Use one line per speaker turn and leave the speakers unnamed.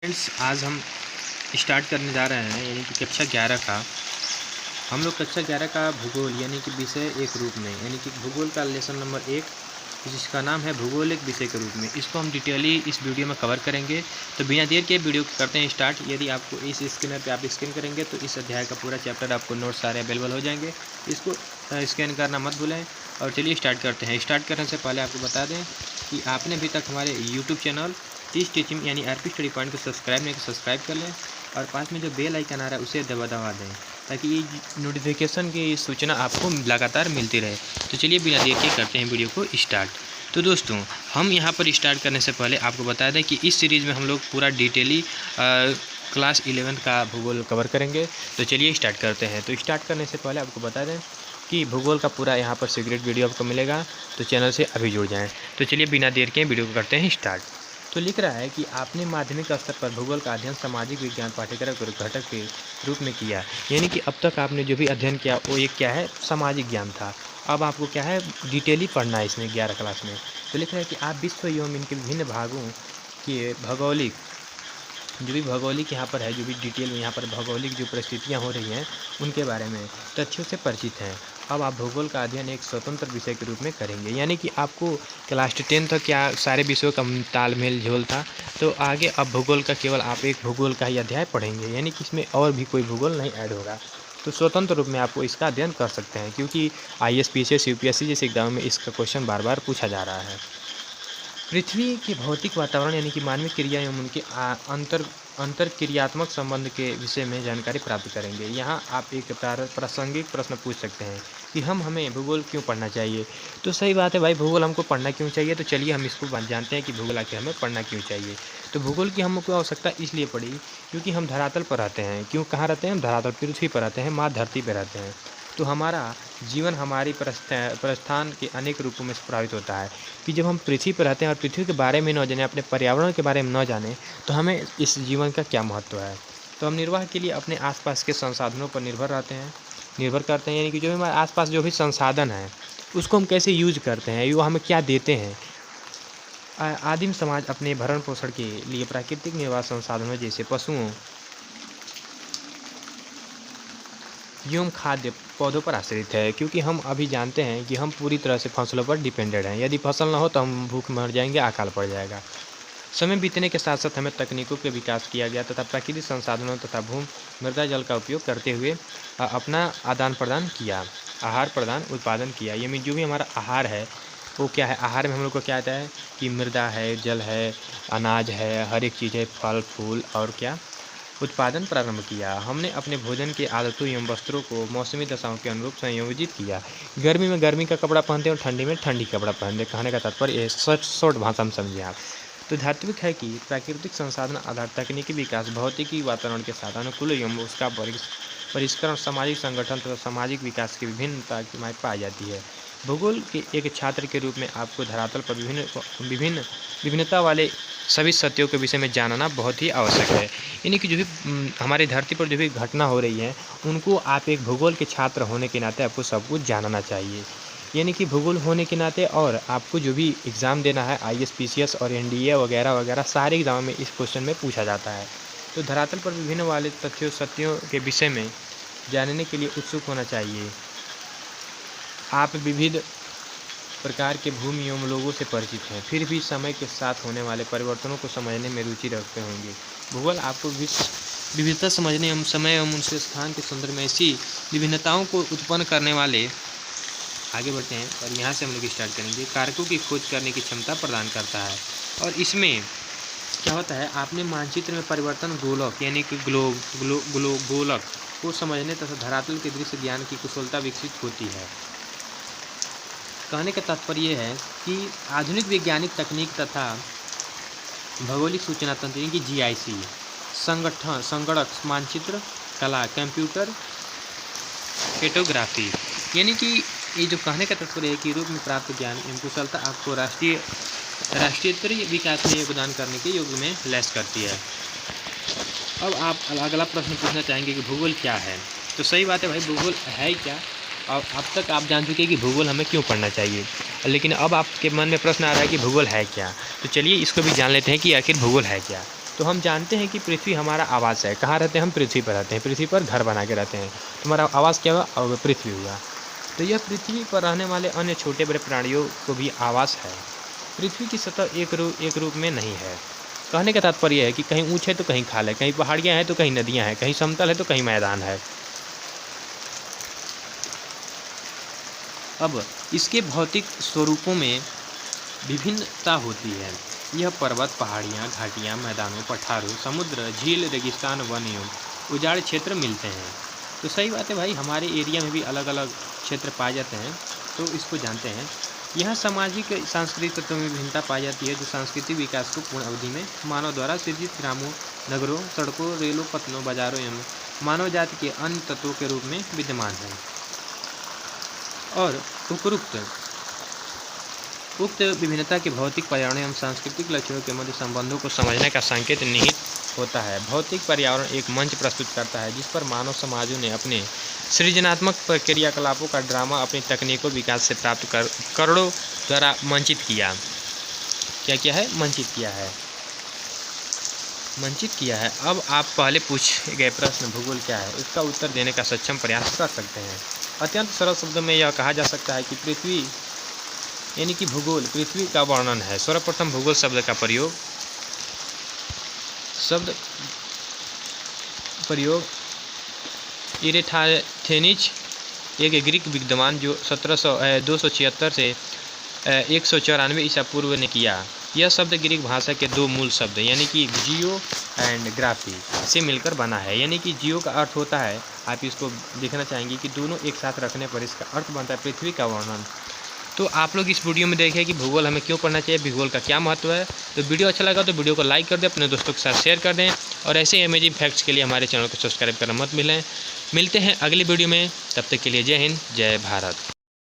Friends, आज हम start करने जा रहे हैं यानी कि कक्षा 11 का। हम लोग कक्षा 11 का भूगोल यानी कि विषय एक रूप में यानी कि भूगोल का लेसन नंबर 1 जिसका नाम है भूगोल एक विषय के रूप में, इसको हम डिटेयली इस वीडियो में कवर करेंगे। तो बिना देर के वीडियो को करते हैं स्टार्ट। यदि आपको इस स्कैनर पे आप स्कैन करेंगे तो इस अध्याय का पूरा चैप्टर आपको नोट्स सारे अवेलेबल हो जाएंगे। इसको स्कैन करना मत भूलें। और चलिए स्टार्ट करते हैं। स्टार्ट करने से पहले आपको बता दें कि आपने अभी तक हमारे यूट्यूब चैनल टीच टीचिंग यानी आरपी स्टडी पॉइंट को सब्सक्राइब नहीं तो सब्सक्राइब कर लें और पास में जो बेल आइकन आ रहा है उसे दबा दें ताकि ये नोटिफिकेशन की सूचना आपको लगातार मिलती रहे। तो चलिए बिना देर के करते हैं वीडियो को स्टार्ट। तो दोस्तों, हम यहाँ पर स्टार्ट करने से पहले आपको बता दें कि इस सीरीज़ में हम लोग पूरा डिटेली क्लास 11 का भूगोल कवर करेंगे। तो चलिए स्टार्ट करते हैं। तो स्टार्ट करने से पहले आपको बता दें कि भूगोल का पूरा यहाँ पर सीक्रेट वीडियो आपको मिलेगा, तो चैनल से अभी जुड़ जाएं। तो चलिए बिना देर के वीडियो को करते हैं स्टार्ट। तो लिख रहा है कि आपने माध्यमिक स्तर पर भूगोल का अध्ययन सामाजिक विज्ञान पाठ्यक्रम के घटक के रूप में किया, यानी कि अब तक आपने जो भी अध्ययन किया वो एक क्या है, सामाजिक ज्ञान था। अब आपको क्या है, डिटेली पढ़ना है इसमें 11 क्लास में। तो लिख रहा है कि आप विश्व एवं इनके विभिन्न भागों के भौगोलिक जो भी भौगोलिक यहाँ पर है, जो भी डिटेल में यहाँ पर भौगोलिक जो परिस्थितियाँ हो रही हैं उनके बारे में तथ्यों से परिचित हैं। अब आप भूगोल का अध्ययन एक स्वतंत्र विषय के रूप में करेंगे, यानी कि आपको क्लास 10 तक क्या सारे विषयों का तालमेल झोल था, तो आगे अब भूगोल का केवल आप एक भूगोल का ही अध्याय पढ़ेंगे, यानी कि इसमें और भी कोई भूगोल नहीं ऐड होगा। तो स्वतंत्र रूप में आपको इसका अध्ययन कर सकते हैं, क्योंकि IAS, PCS, UPSC जैसे एग्जाम में इसका क्वेश्चन बार बार पूछा जा रहा है। पृथ्वी के भौतिक वातावरण यानी कि मानवीय क्रिया एवं उनके अंतर क्रियात्मक संबंध के विषय में जानकारी प्राप्त करेंगे। यहाँ आप एक प्रासंगिक प्रश्न पूछ सकते हैं कि हमें भूगोल क्यों पढ़ना चाहिए। तो सही बात है भाई, भूगोल हमको पढ़ना क्यों चाहिए। तो चलिए हम इसको जानते हैं कि भूगोल आखिर हमें पढ़ना क्यों चाहिए। तो भूगोल की हमको आवश्यकता इसलिए पड़ी क्योंकि हम धरातल पर रहते हैं। क्यों, कहाँ रहते हैं हम? धरातल, पृथ्वी पर रहते हैं, माँ धरती पर रहते हैं। तो हमारा जीवन हमारी प्रस्थान के अनेक रूपों में प्रभावित होता है कि जब हम पृथ्वी पर रहते हैं और पृथ्वी के बारे में न जाने, अपने पर्यावरण के बारे में न जाने, तो हमें इस जीवन का क्या महत्व है। तो हम निर्वाह के लिए अपने आसपास के संसाधनों पर निर्भर करते हैं, यानी कि जो हमारे आसपास जो भी संसाधन है उसको हम कैसे यूज करते हैं, वो हमें क्या देते हैं। आदिम समाज अपने भरण पोषण के लिए प्राकृतिक निर्वाह संसाधनों जैसे पशुओं एवं खाद्य पौधों पर आश्रित है, क्योंकि हम अभी जानते हैं कि हम पूरी तरह से फसलों पर डिपेंडेड हैं। यदि फसल ना हो तो हम भूख मर जाएंगे, अकाल पड़ जाएगा। समय बीतने के साथ साथ हमें तकनीकों के विकास किया गया तथा प्राकृतिक संसाधनों तथा भूमि मृदा जल का उपयोग करते हुए अपना आदान प्रदान किया, आहार प्रदान उत्पादन किया। ये में जो भी हमारा आहार है वो क्या है, आहार में हम लोग को क्या आता है कि मृदा है, जल है, अनाज है, हर एक चीज़ है, फल फूल और क्या उत्पादन प्रारंभ किया। हमने अपने भोजन के आदतों एवं वस्त्रों को मौसमी दशाओं के अनुरूप संयोजित किया। गर्मी में गर्मी का कपड़ा पहनते हैं और ठंडी में ठंडी कपड़ा पहनते हैं। कहने का तात्पर्य ये शॉर्ट भाषा में समझिए आप। तो धात्विक है कि प्राकृतिक संसाधन आधार तकनीकी विकास भौतिकी वातावरण के साथ अनुकूल एवं उसका परिष्करण सामाजिक संगठन तथा सामाजिक विकास की विभिन्नता की पाई जाती है। भूगोल के एक छात्र के रूप में आपको धरातल पर विभिन्नता वाले सभी सत्यों के विषय में जानना बहुत ही आवश्यक है। यानी कि जो भी हमारी धरती पर जो भी घटना हो रही है उनको आप एक भूगोल के छात्र होने के नाते आपको सब कुछ जानना चाहिए। यानी कि भूगोल होने के नाते और आपको जो भी एग्ज़ाम देना है IAS, PCS और NDA वगैरह वगैरह सारे एग्ज़ाम में इस क्वेश्चन में पूछा जाता है। तो धरातल पर विभिन्न वाले सत्यों के विषय में जानने के लिए उत्सुक होना चाहिए। आप विविध प्रकार के भूमि एवं लोगों से परिचित हैं, फिर भी समय के साथ होने वाले परिवर्तनों को समझने में रुचि रखते होंगे। भूगोल आपको विविधता समझने एवं समय एवं उनके स्थान के संदर्भ में ऐसी विभिन्नताओं को उत्पन्न करने वाले, आगे बढ़ते हैं और यहाँ से हम लोग स्टार्ट करेंगे, कारकों की खोज करने की क्षमता प्रदान करता है। और इसमें क्या होता है, आपने मानचित्र में परिवर्तन गोलक यानी कि गोलक को समझने तथा धरातल के दृश्य ज्ञान की कुशलता विकसित होती है। कहने का तात्पर्य यह है कि आधुनिक वैज्ञानिक तकनीक तथा भौगोलिक सूचना तंत्र यानी कि GIS, संगणक मानचित्र कला, कंप्यूटर फोटोग्राफी, यानी कि ये जो कहने का तात्पर्य है कि रूप में प्राप्त ज्ञान एवं कुशलता आपको राष्ट्रीय विकास में योगदान करने के योग में लैस करती है। अब आप अगला प्रश्न पूछना चाहेंगे कि भूगोल क्या है। तो सही बात है भाई, भूगोल है क्या। और अब तक आप जान चुके हैं कि भूगोल हमें क्यों पढ़ना चाहिए, लेकिन अब आपके मन में प्रश्न आ रहा है कि भूगोल है क्या। तो चलिए इसको भी जान लेते हैं कि आखिर भूगोल है क्या। तो हम जानते हैं कि पृथ्वी हमारा आवास है। कहाँ रहते हैं हम? पृथ्वी पर रहते हैं। पृथ्वी पर घर बना के रहते हैं। तो हमारा आवास क्या हुआ? और पृथ्वी हुआ। तो यह पृथ्वी पर रहने वाले अन्य छोटे बड़े प्राणियों को भी आवास है। पृथ्वी की सतह एक रूप में नहीं है। कहने का तात्पर्य है कि कहीं ऊँच है तो कहीं खाल है, कहीं पहाड़ियाँ हैं तो कहीं नदियाँ हैं, कहीं समतल है तो कहीं मैदान है। अब इसके भौतिक स्वरूपों में विभिन्नता होती है। यह पर्वत, पहाड़ियाँ, घाटियाँ, मैदानों, पठारों, समुद्र, झील, रेगिस्तान, वन एवं उजाड़ क्षेत्र मिलते हैं। तो सही बात है भाई, हमारे एरिया में भी अलग अलग क्षेत्र पाए जाते हैं, तो इसको जानते हैं। यहाँ सामाजिक सांस्कृतिक तत्वों में विभिन्नता पाई जाती है, जो सांस्कृतिक विकास को पूर्ण अवधि में मानव द्वारा सृजित ग्रामों, नगरों, सड़कों, रेलों, पत्तनों, बाजारों एवं मानव जाति के अन्य तत्वों के रूप में विद्यमान है। और उक्त विभिन्नता के भौतिक, पर्यावरण एवं सांस्कृतिक लक्षणों के मध्य संबंधों को समझने का संकेत निहित होता है। भौतिक पर्यावरण एक मंच प्रस्तुत करता है जिस पर मानव समाजों ने अपने सृजनात्मक क्रियाकलापों का ड्रामा अपनी तकनीकों विकास से प्राप्त करोड़ों द्वारा मंचित किया। क्या किया है? मंचित किया है। अब आप पहले पूछे गए प्रश्न भूगोल क्या है, इसका उत्तर देने का सक्षम प्रयास कर सकते हैं। अत्यंत सरल शब्दों में यह कहा जा सकता है कि पृथ्वी यानी कि भूगोल पृथ्वी का वर्णन है। सर्वप्रथम भूगोल शब्द का प्रयोग इरेथाथेनिज, एक ग्रीक विद्वान जो 276 से 194 ईसा पूर्व ने किया। यह शब्द ग्रीक भाषा के दो मूल शब्द यानी कि जियो एंड ग्राफी से मिलकर बना है। यानी कि जियो का अर्थ होता है, आप इसको देखना चाहेंगे कि दोनों एक साथ रखने पर इसका अर्थ बनता है पृथ्वी का वर्णन। तो आप लोग इस वीडियो में देखें कि भूगोल हमें क्यों पढ़ना चाहिए, भूगोल का क्या महत्व है। तो वीडियो अच्छा लगा तो वीडियो को लाइक कर दें, अपने दोस्तों के साथ शेयर कर दें, और ऐसे अमेजिंग फैक्ट्स के लिए हमारे चैनल को सब्सक्राइब करना मत मिलते हैं अगली वीडियो में। तब तक के लिए जय हिंद, जय भारत।